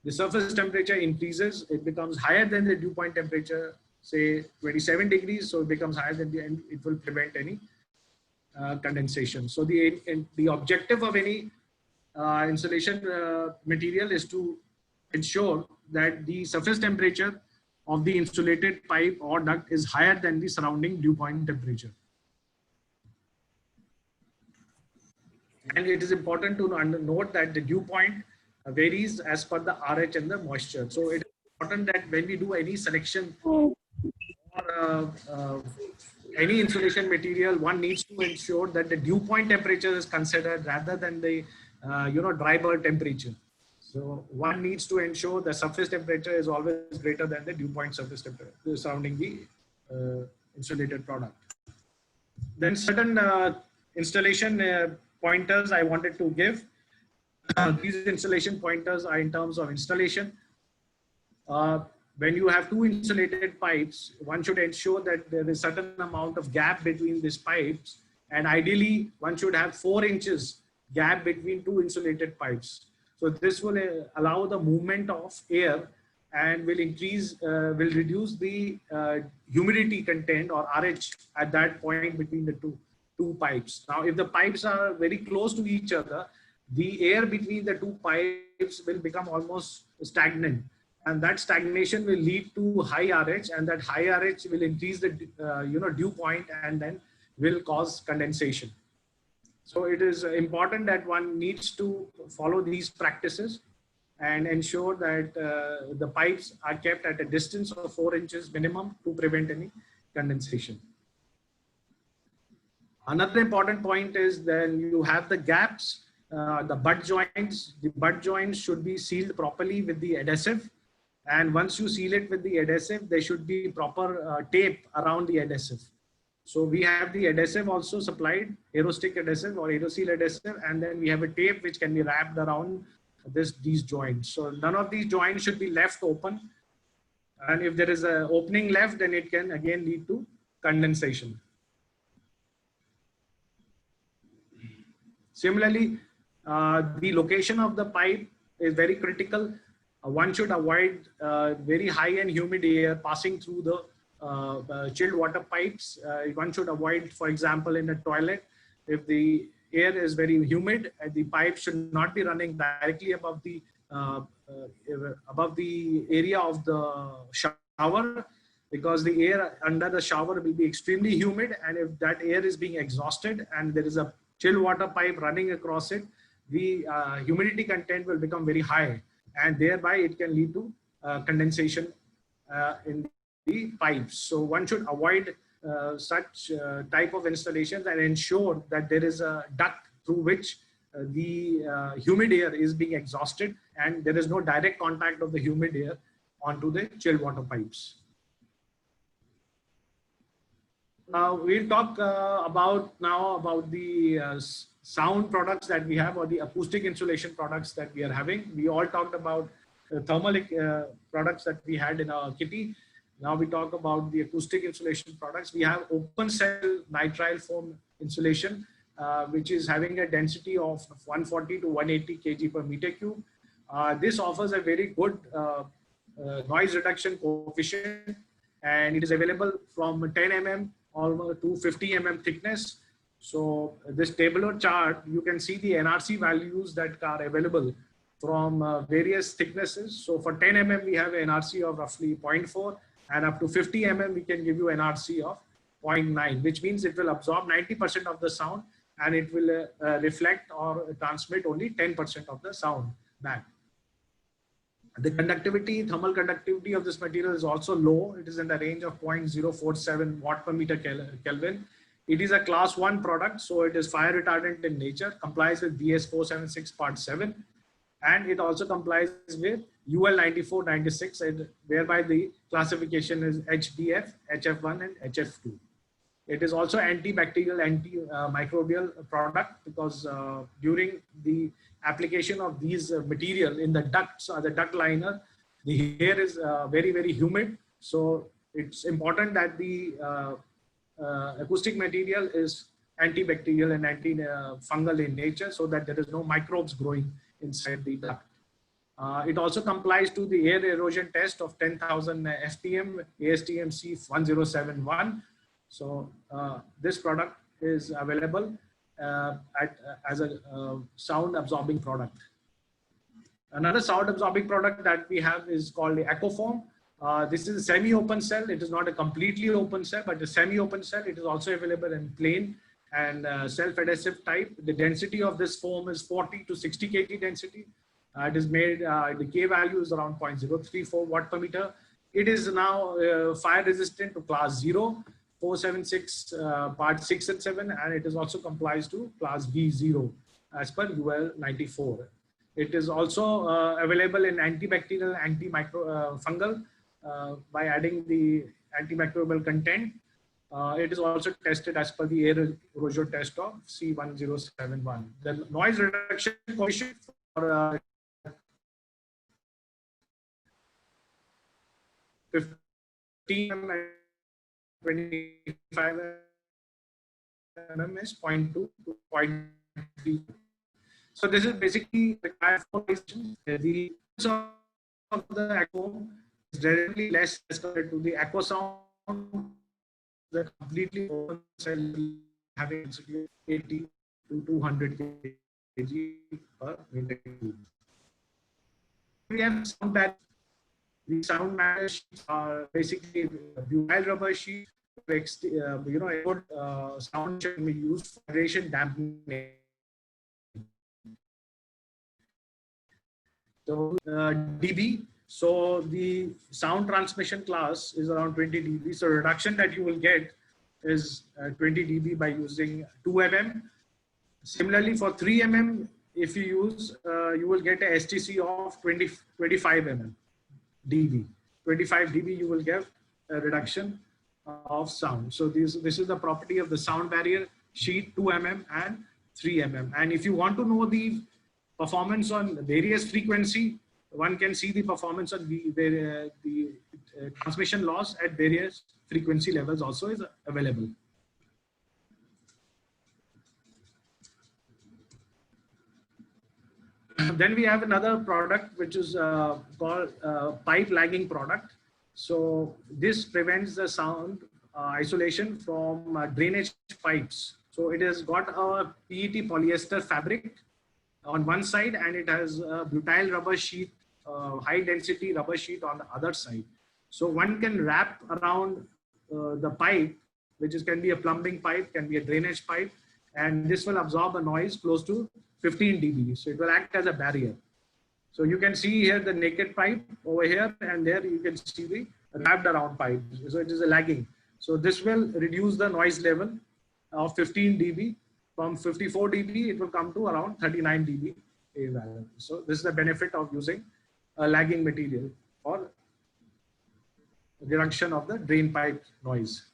the surface temperature increases, it becomes higher than the dew point temperature, say 27 degrees, so it becomes higher than and it will prevent any condensation. So the objective of any insulation material is to ensure that the surface temperature of the insulated pipe or duct is higher than the surrounding dew point temperature. And it is important to note that the dew point varies as per the RH and the moisture. So it is important that when we do any selection or any insulation material, one needs to ensure that the dew point temperature is considered rather than the dry bulb temperature. So one needs to ensure the surface temperature is always greater than the dew point surface temperature surrounding the insulated product. Then certain installation pointers I wanted to give. These installation pointers are in terms of installation. When you have two insulated pipes, one should ensure that there is a certain amount of gap between these pipes, and ideally one should have 4 inches gap between two insulated pipes. So this will allow the movement of air and will reduce the humidity content or RH at that point between the two pipes. Now, if the pipes are very close to each other, the air between the two pipes will become almost stagnant, and that stagnation will lead to high RH, and that high RH will increase the dew point and then will cause condensation. So it is important that one needs to follow these practices and ensure that the pipes are kept at a distance of 4 inches minimum to prevent any condensation. Another important point is then you have the gaps, the butt joints. The butt joints should be sealed properly with the adhesive. And once you seal it with the adhesive, there should be proper tape around the adhesive. So we have the adhesive also supplied, Aerostick adhesive or Aeroseal adhesive, and then we have a tape which can be wrapped around these joints. So none of these joints should be left open. And if there is an opening left, then it can again lead to condensation. Similarly, the location of the pipe is very critical. One should avoid very high and humid air passing through the chilled water pipes. One should avoid, for example, in a toilet, if the air is very humid, the pipe should not be running directly above the area of the shower, because the air under the shower will be extremely humid, and if that air is being exhausted and there is a chilled water pipe running across it, the humidity content will become very high, and thereby it can lead to condensation in the pipes. So one should avoid such type of installations and ensure that there is a duct through which the humid air is being exhausted and there is no direct contact of the humid air onto the chilled water pipes. Now we'll talk about the sound products that we have, or the acoustic insulation products that we are having. We all talked about thermal products that we had in our kitty. Now we talk about the acoustic insulation products. We have open cell nitrile foam insulation, which is having a density of 140 to 180 kg per meter cube. This offers a very good noise reduction coefficient, and it is available from 10 mm or to 50 mm thickness. So this tabular chart, you can see the NRC values that are available from various thicknesses. So for 10 mm, we have an NRC of roughly 0.4, and up to 50 mm, we can give you an NRC of 0.9, which means it will absorb 90% of the sound, and it will reflect or transmit only 10% of the sound back. The conductivity, thermal conductivity of this material is also low. It is in the range of 0.047 watt per meter Kelvin. It is a class 1 product, so it is fire retardant in nature, complies with BS 476 part 7, and it also complies with UL 9496, whereby the classification is HDF, HF1 and HF2. It is also antibacterial, antimicrobial product, because during the application of these material in the ducts or the duct liner, the air is very, very humid. So it's important that the acoustic material is antibacterial and antifungal in nature, so that there is no microbes growing inside the duct. It also complies to the air erosion test of 10,000 FPM ASTM C1071. So this product is available as a sound absorbing product. Another sound absorbing product that we have is called the Ecofoam. This is a semi-open cell. It is not a completely open cell, but a semi-open cell. It is also available in plain and self-adhesive type. The density of this foam is 40 to 60 kg density. It is made, the K value is around 0.034 watt per meter. It is now fire resistant to class 0, 476 part 6 and 7, and it is also complies to class B0 as per UL 94. It is also available in antibacterial, antimicrofungal by adding the antimicrobial content. It is also tested as per the air erosion test of C1071. The noise reduction coefficient for 15 and 25 mm is 0.2 to 0.3. So this is basically required for the of the Ecofoam is relatively less as compared to the Aquasound. The completely open cell having density of 80 to 200 kg per meter cube. We have sound barriers. The sound barrier sheets are basically butyl rubber sheets. Sound can be used for vibration dampening. So dB. So the sound transmission class is around 20 dB. So reduction that you will get is 20 dB by using 2 mm. Similarly, for 3 mm, if you use, you will get a STC of 25 mm dB. 25 dB, you will get a reduction of sound. So this is the property of the sound barrier sheet, 2 mm and 3 mm. And if you want to know the performance on various frequency, one can see the performance on the transmission loss at various frequency levels also is available. Then we have another product which is called pipe lagging product. So this prevents the sound isolation from drainage pipes. So it has got a PET polyester fabric on one side, and it has a butyl rubber sheet, high density rubber sheet on the other side. So one can wrap around the pipe, which can be a plumbing pipe, can be a drainage pipe, and this will absorb a noise close to 15 dB. So it will act as a barrier. So you can see here the naked pipe over here, and there you can see the wrapped around pipe. So it is a lagging. So this will reduce the noise level of 15 dB. From 54 dB, it will come to around 39 dB a value. So this is the benefit of using a lagging material for reduction of the drain pipe noise.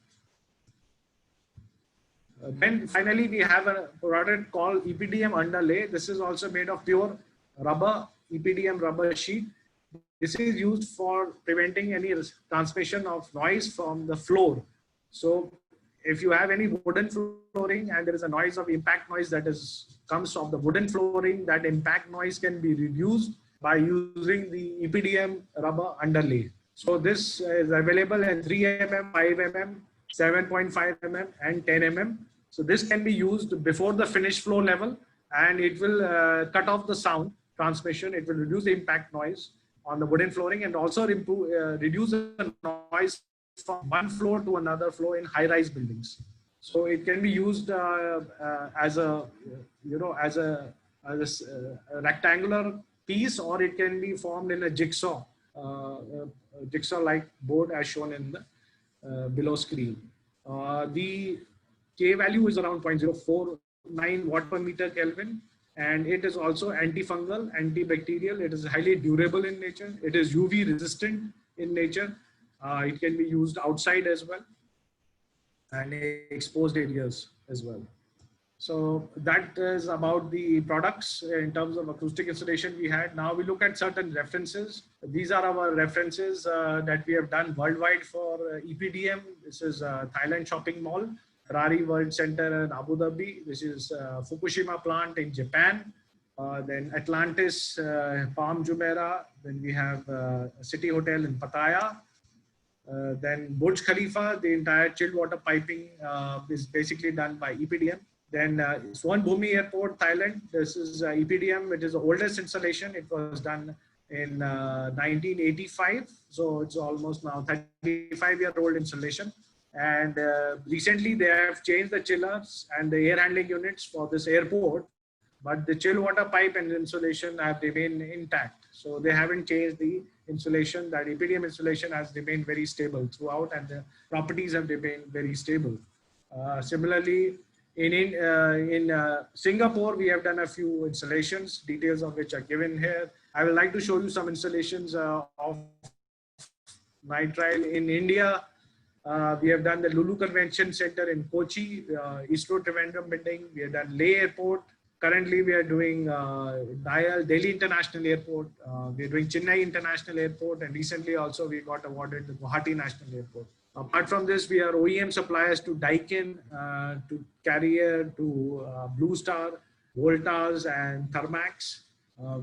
Then finally, we have a product called EPDM underlay. This is also made of pure rubber, EPDM rubber sheet. This is used for preventing any transmission of noise from the floor. So if you have any wooden flooring and there is a noise of impact noise that comes from the wooden flooring, that impact noise can be reduced by using the EPDM rubber underlay. So this is available in 3 mm, 5 mm, 7.5 mm and 10 mm. So this can be used before the finished floor level, and it will cut off the sound transmission. It will reduce the impact noise on the wooden flooring and also reduce the noise from one floor to another floor in high-rise buildings. So it can be used as a rectangular piece, or it can be formed in a jigsaw-like board as shown in the below screen. The K value is around 0.049 watt per meter Kelvin, and it is also antifungal, antibacterial. It is highly durable in nature. It is UV resistant in nature. It can be used outside as well and exposed areas as well. So that is about the products in terms of acoustic insulation we had. Now we look at certain references. These are our references that we have done worldwide for EPDM. This is Thailand Shopping Mall, Ferrari World Center in Abu Dhabi. This is Fukushima plant in Japan, then Atlantis, Palm Jumeirah. Then we have City Hotel in Pattaya. Then Burj Khalifa, the entire chilled water piping is basically done by EPDM. Then Suvarnabhumi Airport, Thailand. This is EPDM, which is the oldest installation. It was done in 1985. So it's almost now 35-year-old installation. And recently they have changed the chillers and the air handling units for this airport, but the chill water pipe and insulation have remained intact. So they haven't changed the insulation. That EPDM insulation has remained very stable throughout, and the properties have remained very stable. Similarly, in Singapore, we have done a few installations, details of which are given here. I would like to show you some installations of nitrile. In India, we have done the Lulu Convention Center in Kochi, East Road Trivandrum building. We have done Leh Airport. Currently, we are doing Delhi International Airport. We are doing Chennai International Airport. And recently also we got awarded the Guwahati National Airport. Apart from this, we are OEM suppliers to Daikin, to Carrier, to Blue Star, Voltas and Thermax.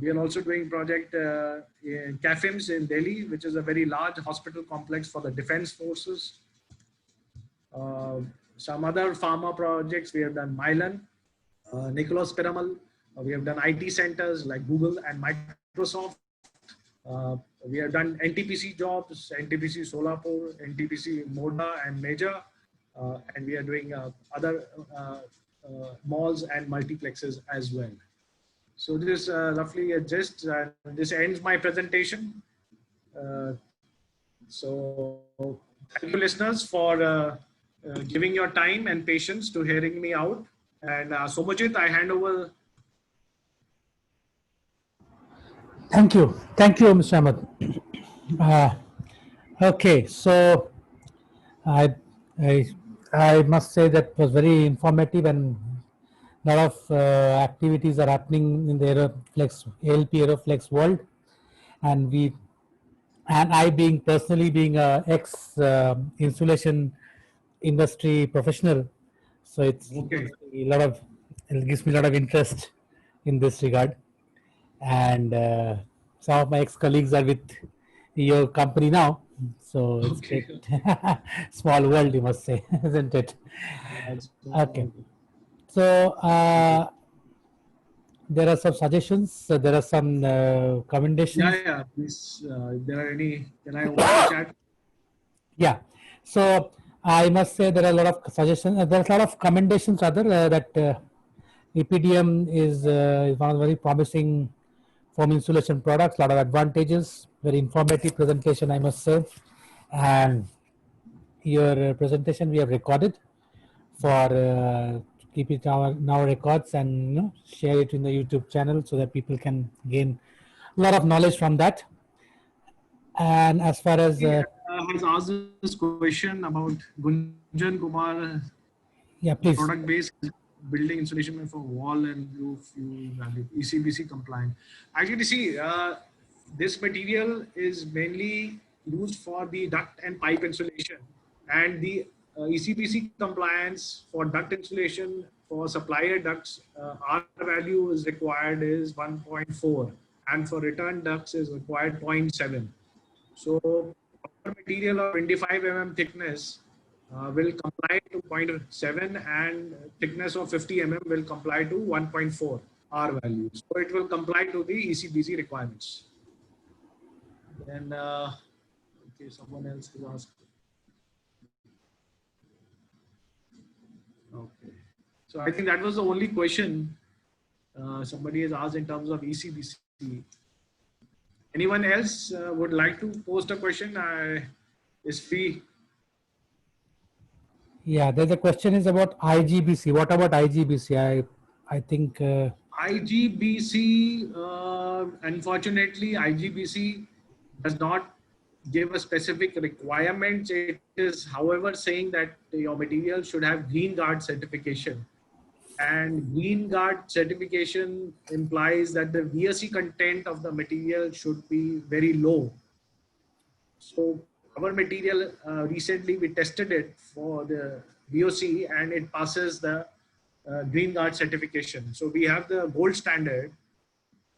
We are also doing project in CAFIMS in Delhi, which is a very large hospital complex for the defense forces. Some other pharma projects, we have done Mylan, Nicholas Piramal. We have done IT centers like Google and Microsoft. We have done NTPC jobs, NTPC Solapur, NTPC Moda and Major. And we are doing other malls and multiplexes as well. So this roughly a gist. This ends my presentation. So thank you listeners for giving your time and patience to hearing me out. And Somojit, I hand over. Thank you, Mr. Ahmed. Okay, so I must say that was very informative, and a lot of activities are happening in the Aeroflex, ALP Aeroflex world, and I personally being a ex insulation industry professional, so it gives me a lot of interest in this regard. And some of my ex-colleagues are with your company now, so it's great. Small world, you must say, isn't it? Okay, so there are some suggestions, there are some commendations. Yeah, please, if there are any, can I open the chat? Yeah, so I must say there are a lot of suggestions, there are a lot of commendations rather, that EPDM is one of the very promising foam insulation products, a lot of advantages, very informative presentation, I must say. And your presentation we have recorded for keep it our records, and share it in the YouTube channel so that people can gain a lot of knowledge from that. And as far as has asked this question about Gunjan Kumar. Yeah, please. Product based building insulation for wall and roof, ECBC compliant. Actually, see, this material is mainly used for the duct and pipe insulation, and the ECBC compliance for duct insulation for supplier ducts, R value is required is 1.4, and for return ducts is required 0.7. So our material of 25 mm thickness will comply to 0.7, and thickness of 50 mm will comply to 1.4 R value. So it will comply to the ECBC requirements. Then, okay, someone else is asked. Okay. So I think that was the only question somebody has asked in terms of ECBC. Anyone else would like to post a question? Is free. Yeah, there's a question is about IGBC. What about IGBC? I think IGBC, unfortunately, IGBC does not give a specific requirement. It is, however, saying that your material should have Green Guard certification. And Green Guard certification implies that the VOC content of the material should be very low. So our material, recently we tested it for the VOC and it passes the Green Guard certification. So we have the gold standard,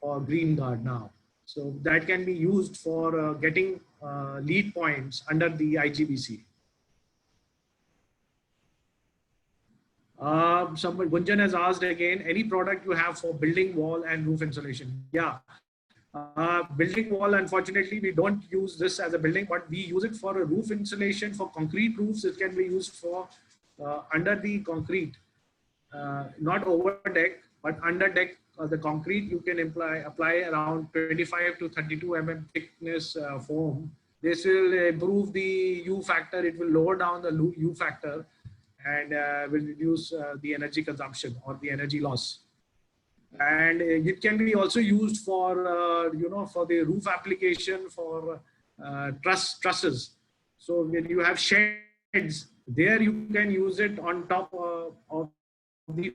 or Green Guard now. So that can be used for getting lead points under the IGBC. Somebody, Gunjan has asked again, any product you have for building wall and roof insulation? Yeah. Building wall, unfortunately, we don't use this as a building, but we use it for a roof insulation. For concrete roofs, it can be used for under the concrete, not over deck, but under deck. The concrete you can apply around 25 to 32 mm thickness foam. This will improve the U factor. It will lower down the U factor and will reduce the energy consumption or the energy loss. And it can be also used for for the roof application for trusses. So when you have sheds, there you can use it on top of the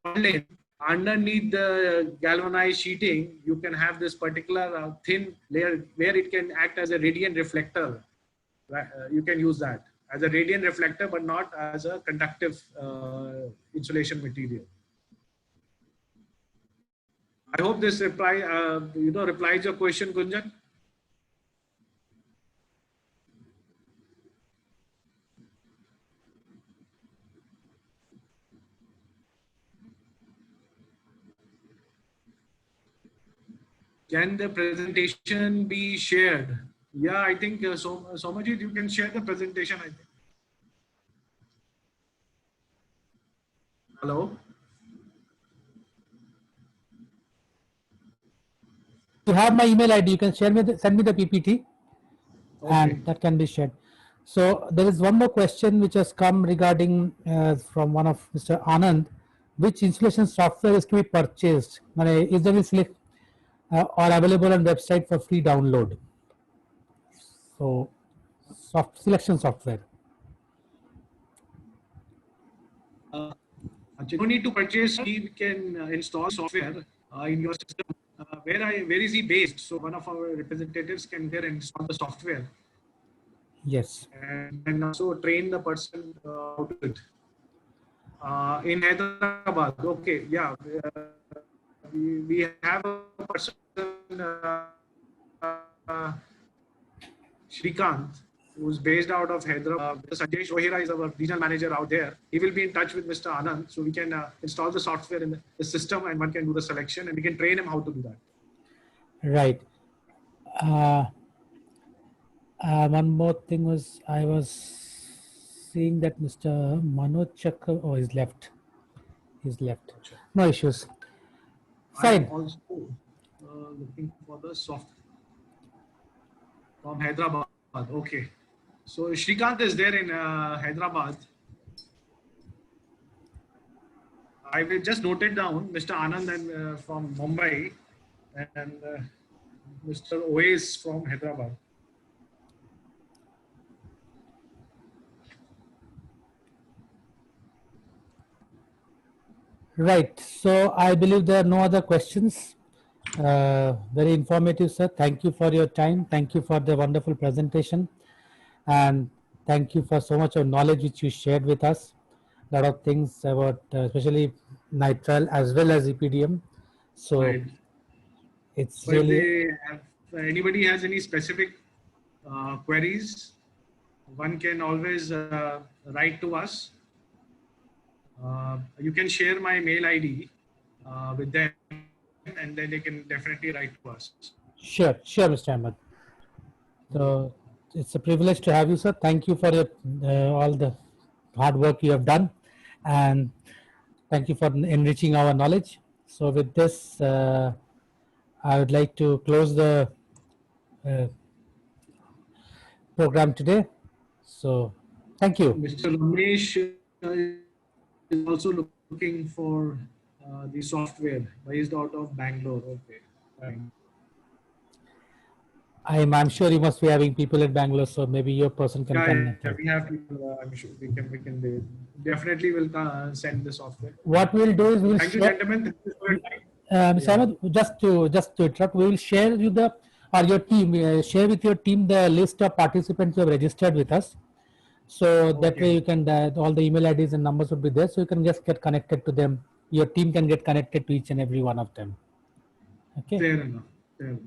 purlin. Underneath the galvanized sheeting, you can have this particular thin layer where it can act as a radiant reflector. You can use that as a radiant reflector, but not as a conductive insulation material. I hope this replies your question, Gunjan. Can the presentation be shared? Yeah, I think Somajit, you can share the presentation, I think. Hello? You have my email ID. You can share me send me the PPT, Okay. and that can be shared. So there is one more question which has come regarding from one of Mr. Anand. Which insulation software is to be purchased? Is there any or available on website for free download? So selection software. You don't need to purchase. We can install software in your system. Where is he based? So one of our representatives can there install the software. Yes. And also train the person how to do it. In Hyderabad, okay, yeah, we have a person, Shrikant, who's based out of Hyderabad. Sanjay Shohira is our regional manager out there. He will be in touch with Mr. Anand, so we can install the software in the system, and one can do the selection, and we can train him how to do that. Right. One more thing was I was seeing that Mr. Manoj Chakra, oh, he's left. He's left. No issues. Fine. I'm also looking for the software from Hyderabad. Okay. So Shrikant is there in Hyderabad. I will just note it down. Mr. Anand and from Mumbai, and Mr. Oais from Hyderabad. Right. So I believe there are no other questions. Very informative, sir. Thank you for your time. Thank you for the wonderful presentation. And thank you for so much of knowledge which you shared with us. A lot of things about especially nitrile as well as EPDM. So Right. it's So really... if anybody has any specific queries, one can always write to us. You can share my mail ID with them, and then they can definitely write to us. Sure, Mr. Ahmed. So it's a privilege to have you, sir. Thank you for your, all the hard work you have done, and thank you for enriching our knowledge. So with this, I would like to close the program today. So thank you. Mr. Ramesh is also looking for the software based out of Bangalore. Okay. Fine. I'm sure you must be having people in Bangalore, so maybe your person can connect. Yeah, we have people. I'm sure we can they definitely will send the software. What we'll do is we'll Thank you, share, gentlemen. Mr. Ahmed, just to interrupt, we will share you the, or your team, share with your team the list of participants who have registered with us. So that way you can, all the email IDs and numbers would be there. So you can just get connected to them. Your team can get connected to each and every one of them. Okay, Fair enough. Fair enough.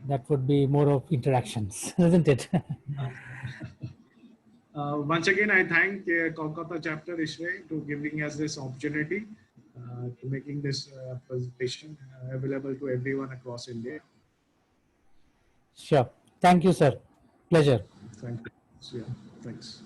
that would be more of interactions, isn't it? Once again, I thank Kolkata chapter Ishway to giving us this opportunity to making this presentation available to everyone across India. Sure. Thank you, sir. Pleasure. Thank you. Yeah, thanks.